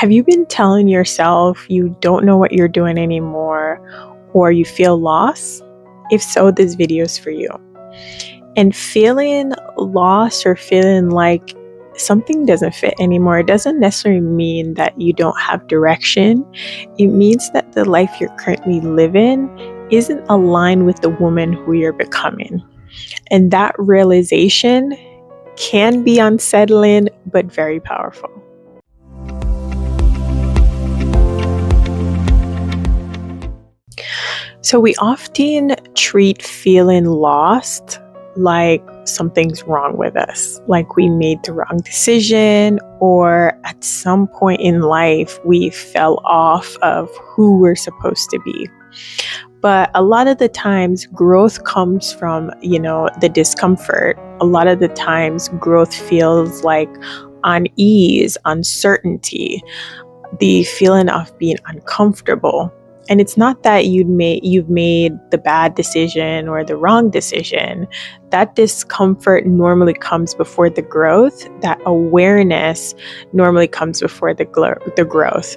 Have you been telling yourself you don't know what you're doing anymore or you feel lost? If so, this video is for you. And feeling lost or feeling like something doesn't fit anymore, it doesn't necessarily mean that you don't have direction. It means that the life you're currently living isn't aligned with the woman who you're becoming. And that realization can be unsettling, but very powerful. So we often treat feeling lost like something's wrong with us, like we made the wrong decision, or at some point in life we fell off of who we're supposed to be. But a lot of the times growth comes from, the discomfort. A lot of the times growth feels like unease, uncertainty, the feeling of being uncomfortable. And it's not that you've made the bad decision or the wrong decision. That discomfort normally comes before the growth. That awareness normally comes before the growth.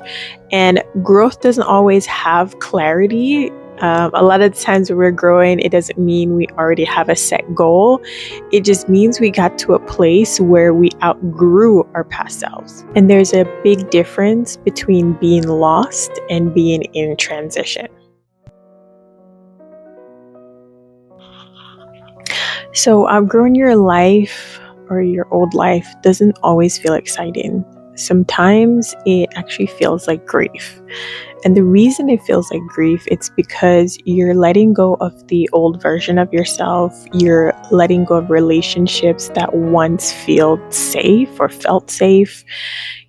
And growth doesn't always have clarity. A lot of the times when we're growing, it doesn't mean we already have a set goal. It just means we got to a place where we outgrew our past selves. And there's a big difference between being lost and being in transition. So outgrowing your life or your old life doesn't always feel exciting. Sometimes it actually feels like grief. And the reason it feels like grief, it's because you're letting go of the old version of yourself. You're letting go of relationships that once felt safe.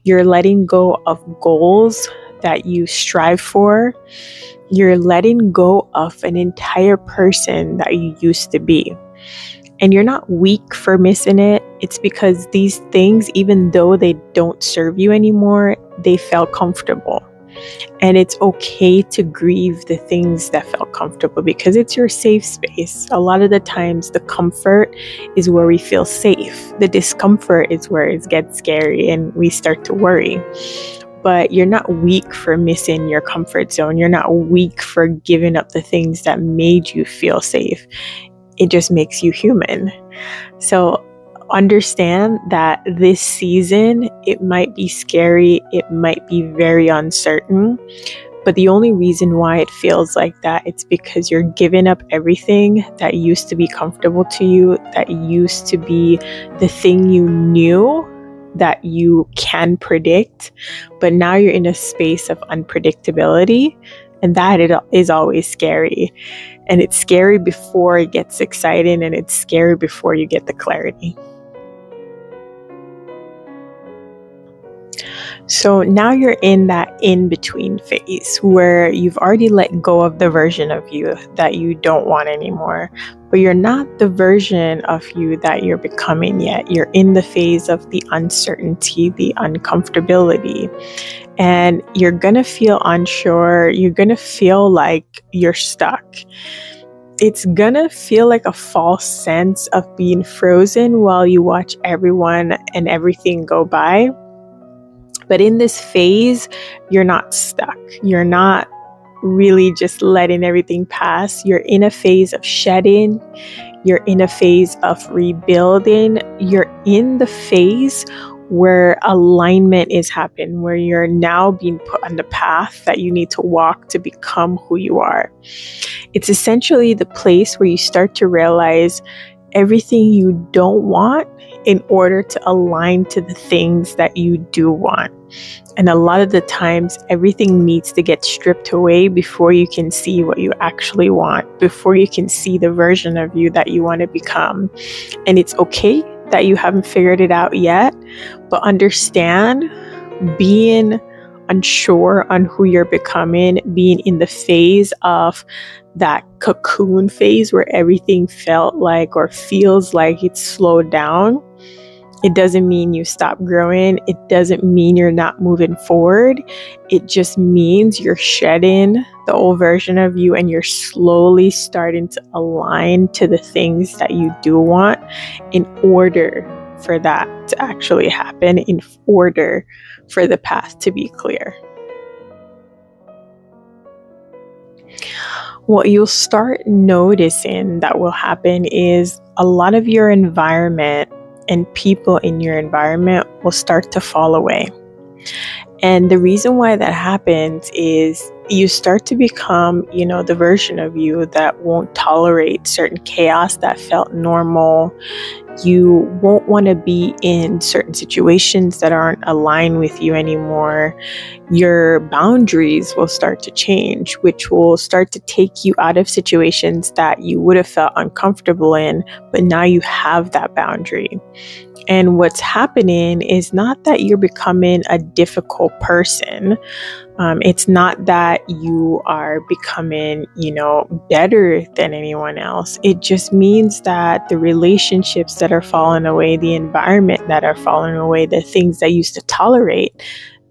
You're letting go of goals that you strive for. You're letting go of an entire person that you used to be. And you're not weak for missing it. It's because these things, even though they don't serve you anymore, they felt comfortable. And it's okay to grieve the things that felt comfortable because it's your safe space. A lot of the times the comfort is where we feel safe. The discomfort is where it gets scary and we start to worry. But you're not weak for missing your comfort zone. You're not weak for giving up the things that made you feel safe. It just makes you human. So understand that this season, it might be scary, it might be very uncertain, but the only reason why it feels like that, it's because you're giving up everything that used to be comfortable to you, that used to be the thing you knew that you can predict, but now you're in a space of unpredictability, and that it is always scary. And it's scary before it gets exciting, and it's scary before you get the clarity. So now you're in that in-between phase where you've already let go of the version of you that you don't want anymore, but you're not the version of you that you're becoming yet. You're in the phase of the uncertainty, the uncomfortability, and you're gonna feel unsure. You're gonna feel like you're stuck. It's gonna feel like a false sense of being frozen while you watch everyone and everything go by. But in this phase, you're not stuck. You're not really just letting everything pass. You're in a phase of shedding. You're in a phase of rebuilding. You're in the phase where alignment is happening, where you're now being put on the path that you need to walk to become who you are. It's essentially the place where you start to realize everything you don't want in order to align to the things that you do want. And a lot of the times, everything needs to get stripped away before you can see what you actually want, before you can see the version of you that you want to become. And it's okay that you haven't figured it out yet, but understand being unsure on who you're becoming, being in the phase of that cocoon phase where everything felt like or feels like it's slowed down. It doesn't mean you stop growing. It doesn't mean you're not moving forward. It just means you're shedding the old version of you and you're slowly starting to align to the things that you do want in order for that to actually happen in order for the path to be clear. What you'll start noticing that will happen is a lot of your environment and people in your environment will start to fall away. And the reason why that happens is you start to become, the version of you that won't tolerate certain chaos that felt normal. You won't want to be in certain situations that aren't aligned with you anymore. Your boundaries will start to change, which will start to take you out of situations that you would have felt uncomfortable in, but now you have that boundary. And what's happening is not that you're becoming a difficult person. It's not that you are becoming, better than anyone else. It just means that the relationships that are falling away, the environment that are falling away, the things that you used to tolerate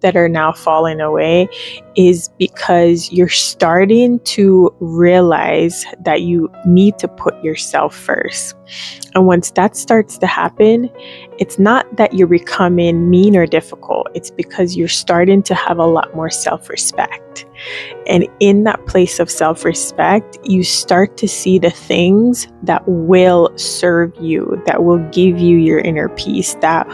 that are now falling away is because you're starting to realize that you need to put yourself first. And once that starts to happen, it's not that you're becoming mean or difficult. It's because you're starting to have a lot more self-respect. And in that place of self-respect, you start to see the things that will serve you, that will give you your inner peace, that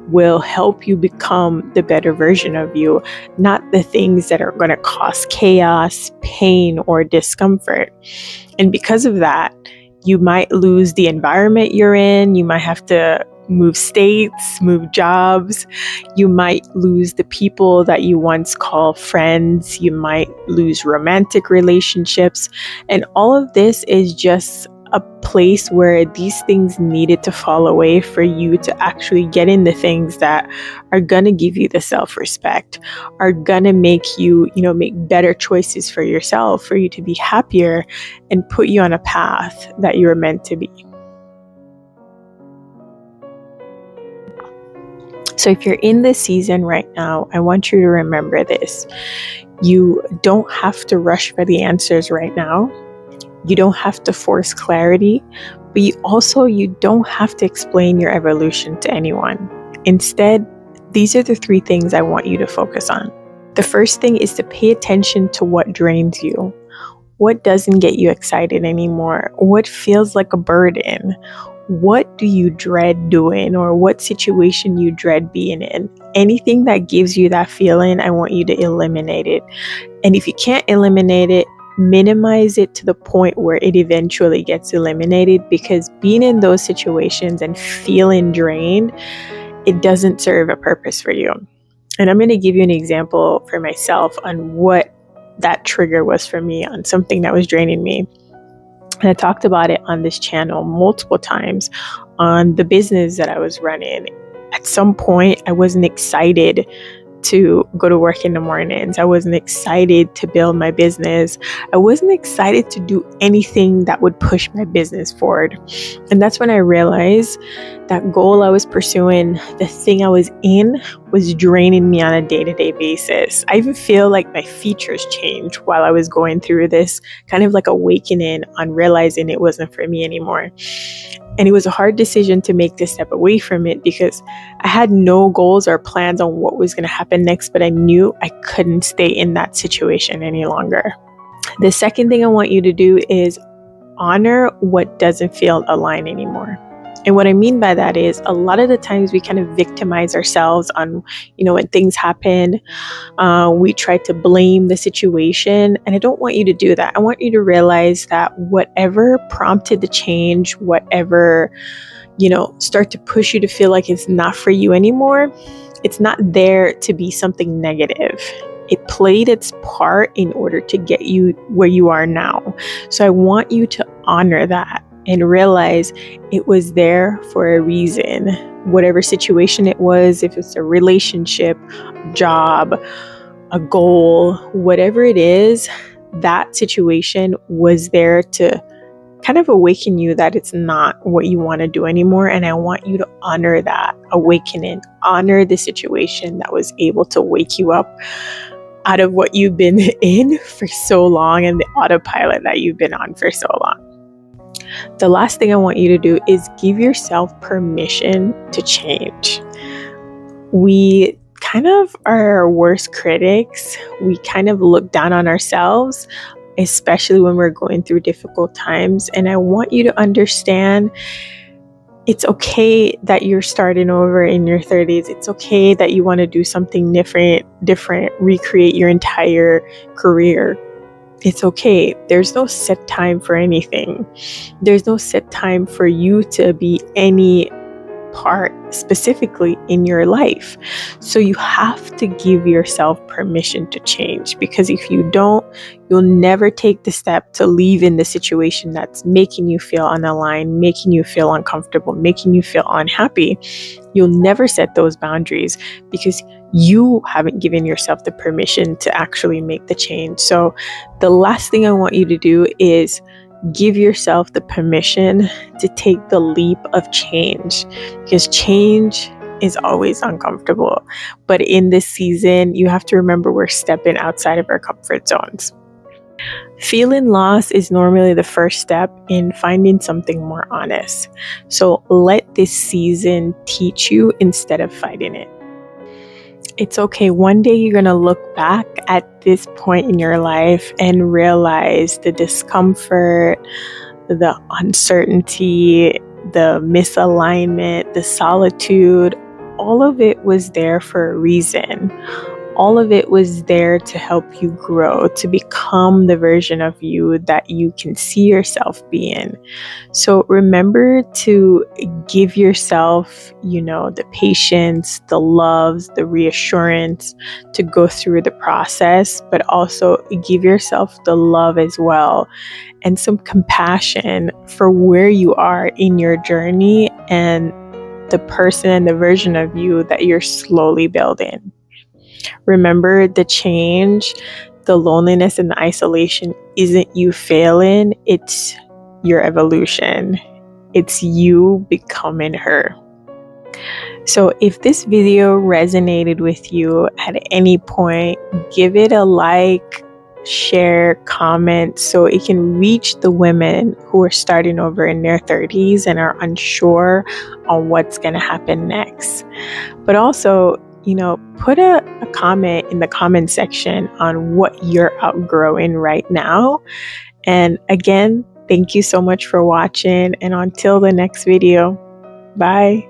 will help you become the better version of you, not the things that are going to cause chaos, pain, or discomfort. And because of that, you might lose the environment you're in. You might have to move states, move jobs. You might lose the people that you once called friends. You might lose romantic relationships. And all of this is just a place where these things needed to fall away for you to actually get in the things that are going to give you the self-respect, are going to make you, make better choices for yourself, for you to be happier and put you on a path that you were meant to be. So if you're in this season right now, I want you to remember this. You don't have to rush for the answers right now. You don't have to force clarity, but you don't have to explain your evolution to anyone. Instead, these are the 3 things I want you to focus on. The first thing is to pay attention to what drains you. What doesn't get you excited anymore? What feels like a burden? What do you dread doing, or what situation you dread being in? Anything that gives you that feeling, I want you to eliminate it. And if you can't eliminate it, minimize it to the point where it eventually gets eliminated, because being in those situations and feeling drained, it doesn't serve a purpose for you. And I'm going to give you an example for myself on what that trigger was for me, on something that was draining me. And I talked about it on this channel multiple times on the business that I was running. At some point, I wasn't excited to go to work in the mornings. I wasn't excited to build my business. I wasn't excited to do anything that would push my business forward. And that's when I realized that goal I was pursuing, the thing I was in, was draining me on a day-to-day basis. I even feel like my features changed while I was going through this kind of like awakening on realizing it wasn't for me anymore. And it was a hard decision to make this step away from it, because I had no goals or plans on what was going to happen next, but I knew I couldn't stay in that situation any longer. The second thing I want you to do is honor what doesn't feel aligned anymore. And what I mean by that is, a lot of the times we kind of victimize ourselves on, when things happen, we try to blame the situation. And I don't want you to do that. I want you to realize that whatever prompted the change, whatever, start to push you to feel like it's not for you anymore, it's not there to be something negative. It played its part in order to get you where you are now. So I want you to honor that and realize it was there for a reason. Whatever situation it was, if it's a relationship, job, a goal, whatever it is, that situation was there to kind of awaken you that it's not what you want to do anymore. And I want you to honor that awakening, honor the situation that was able to wake you up out of what you've been in for so long and the autopilot that you've been on for so long. The last thing I want you to do is give yourself permission to change. We kind of are our worst critics. We kind of look down on ourselves, especially when we're going through difficult times. And I want you to understand it's okay that you're starting over in your 30s. It's okay that you want to do something different, recreate your entire career. It's okay. There's no set time for anything. There's no set time for you to be any part specifically in your life. So you have to give yourself permission to change, because if you don't, you'll never take the step to leave in the situation that's making you feel unaligned, making you feel uncomfortable, making you feel unhappy. You'll never set those boundaries because you haven't given yourself the permission to actually make the change. So the last thing I want you to do is give yourself the permission to take the leap of change, because change is always uncomfortable. But in this season, you have to remember we're stepping outside of our comfort zones. Feeling lost is normally the first step in finding something more honest. So let this season teach you instead of fighting it. It's okay. One day you're going to look back at this point in your life and realize the discomfort, the uncertainty, the misalignment, the solitude, all of it was there for a reason. All of it was there to help you grow, to become the version of you that you can see yourself being. So remember to give yourself, the patience, the love, the reassurance to go through the process, but also give yourself the love as well and some compassion for where you are in your journey and the person and the version of you that you're slowly building. Remember, the change, the loneliness, and the isolation isn't you failing, it's your evolution. It's you becoming her. So if this video resonated with you at any point, give it a like, share, comment, so it can reach the women who are starting over in their 30s and are unsure on what's going to happen next. But also, put a comment in the comment section on what you're outgrowing right now. And again, thank you so much for watching. And until the next video, bye.